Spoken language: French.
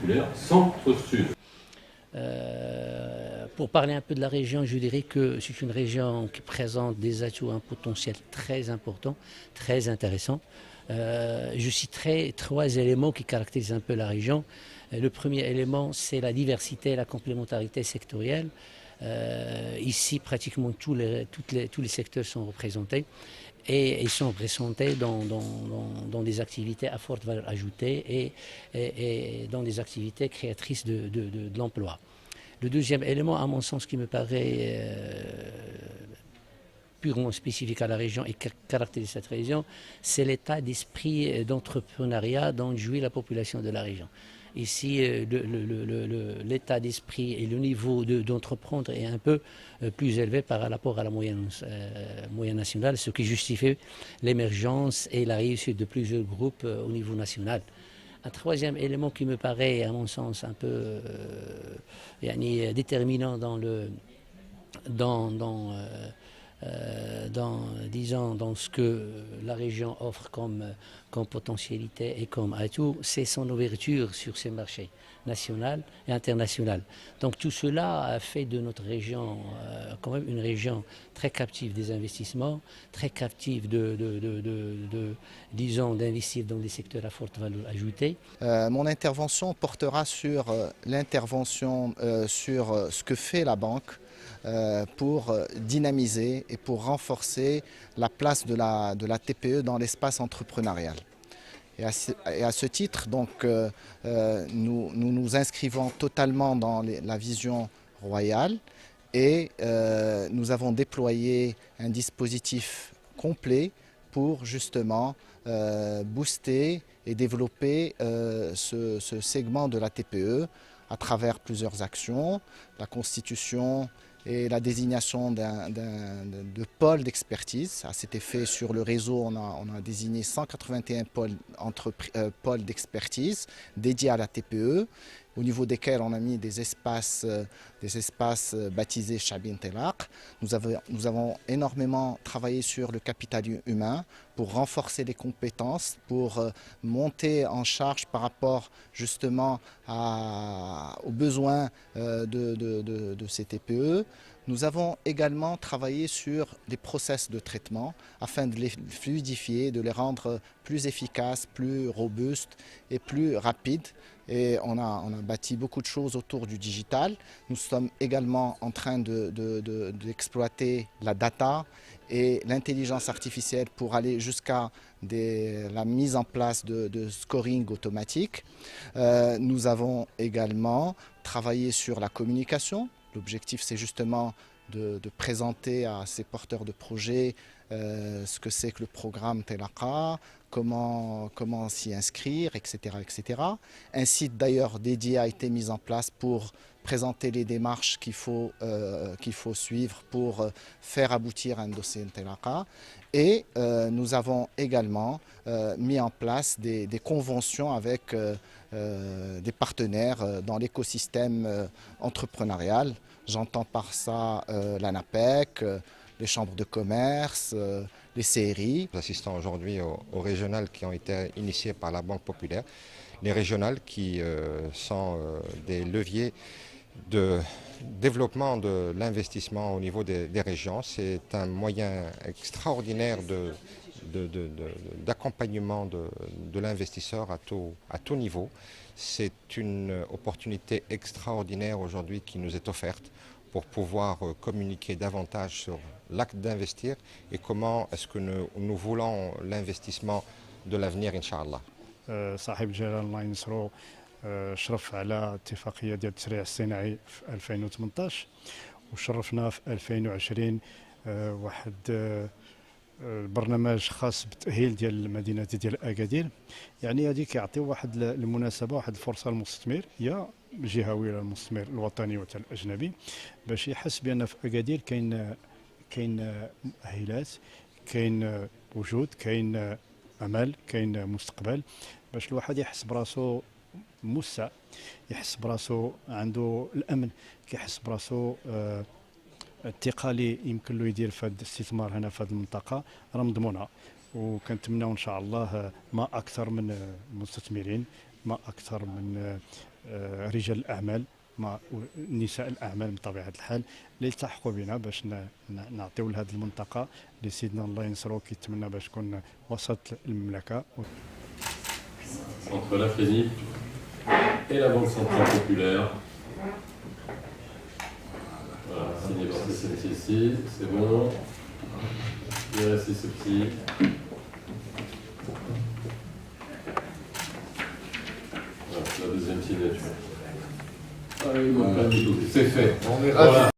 populaire centre-sud. Pour parler un peu de la région, je dirais que c'est une région qui présente des atouts, un potentiel très important, très intéressant. Je citerai trois éléments qui caractérisent un peu la région. Le premier élément, c'est la diversité et la complémentarité sectorielle. Ici, pratiquement tous les secteurs sont représentés et ils sont représentés dans des activités à forte valeur ajoutée et dans des activités créatrices de l'emploi. Le deuxième élément, à mon sens, qui me paraît purement spécifique à la région et qui caractérise cette région, c'est l'état d'esprit d'entrepreneuriat dont jouit la population de la région. Ici, l'état d'esprit et le niveau d'entreprendre est un peu plus élevé par rapport à la moyenne nationale, ce qui justifie l'émergence et la réussite de plusieurs groupes au niveau national. Un troisième élément qui me paraît, à mon sens, un peu déterminant dans ce que la région offre comme potentialité et comme atout, c'est son ouverture sur ces marchés national et international. Donc tout cela a fait de notre région quand même une région très captive des investissements, très captive d'investir dans des secteurs à forte valeur ajoutée. Mon intervention portera sur sur ce que fait la banque pour dynamiser et pour renforcer la place de la TPE dans l'espace entrepreneurial. Et à ce titre, donc, nous nous inscrivons totalement dans la vision royale et nous avons déployé un dispositif complet pour justement booster et développer ce segment de la TPE à travers plusieurs actions, la constitution et la désignation de pôles d'expertise. À cet effet, sur le réseau, on a désigné 181 pôles d'expertise dédiés à la TPE, au niveau desquels on a mis des espaces baptisés Chabin Telaq. Nous avons énormément travaillé sur le capital humain pour renforcer les compétences, pour monter en charge par rapport justement aux besoins de ces TPE. Nous avons également travaillé sur les process de traitement afin de les fluidifier, de les rendre plus efficaces, plus robustes et plus rapides. Et on a bâti beaucoup de choses autour du digital. Nous sommes également en train d'exploiter la data et l'intelligence artificielle pour aller jusqu'à la mise en place de scoring automatique. Nous avons également travaillé sur la communication. L'objectif, c'est justement de présenter à ces porteurs de projets ce que c'est que le programme Telaqa, comment s'y inscrire, etc., etc. Un site d'ailleurs dédié a été mis en place pour présenter les démarches qu'il faut suivre pour faire aboutir un dossier Telaqa. Et nous avons également mis en place des conventions avec des partenaires dans l'écosystème entrepreneurial. J'entends par ça l'ANAPEC, les chambres de commerce, les CRI. Nous assistons aujourd'hui aux régionales qui ont été initiées par la Banque populaire. Les régionales qui sont des leviers de développement de l'investissement au niveau des régions. C'est un moyen extraordinaire d'accompagnement de l'investisseur à tout niveau. C'est une opportunité extraordinaire aujourd'hui qui nous est offerte pour pouvoir communiquer davantage sur l'acte d'investir et comment est-ce que nous voulons l'investissement de l'avenir, Inch'Allah. صاحب الجلالة الله ينصرو شرف على اتفاقية ديال التسريع الصناعي في 2018 وشرفنا في 2020 واحد برنامج خاص بالتأهيل ديال المدينة ديال أكادير. يعني هذه كيعطي واحد المناسبة واحد الفرصة للمستثمر يا جهوي للمستثمر الوطني وحتى الأجنبي باش يحس بأن في أكادير كاين مؤهلات، كاين وجود، كاين أمل، كاين مستقبل، باش الواحد يحس براسو موسع، يحس براسو عنده الأمن، كيحس براسو الثقة اللي يمكن له يدير في هذا الاستثمار هنا في هذه المنطقة راه مضمونة. وكنتمناو ان شاء الله ما اكثر من المستثمرين ما اكثر من رجال الاعمال مع نساء الاعمال بطبيعه الحال اللي التحقوا بنا باش نعطيو لهذه المنطقه اللي سيدنا الله ينصرو كيتمنى باش تكون وسط المملكه. Entre la FENIP et la Banque Centrale Populaire. Voilà, signé par CCNCC, c'est bon. Il reste ce petit. Voilà, la deuxième signature. Ah, oui, c'est fait. Voilà.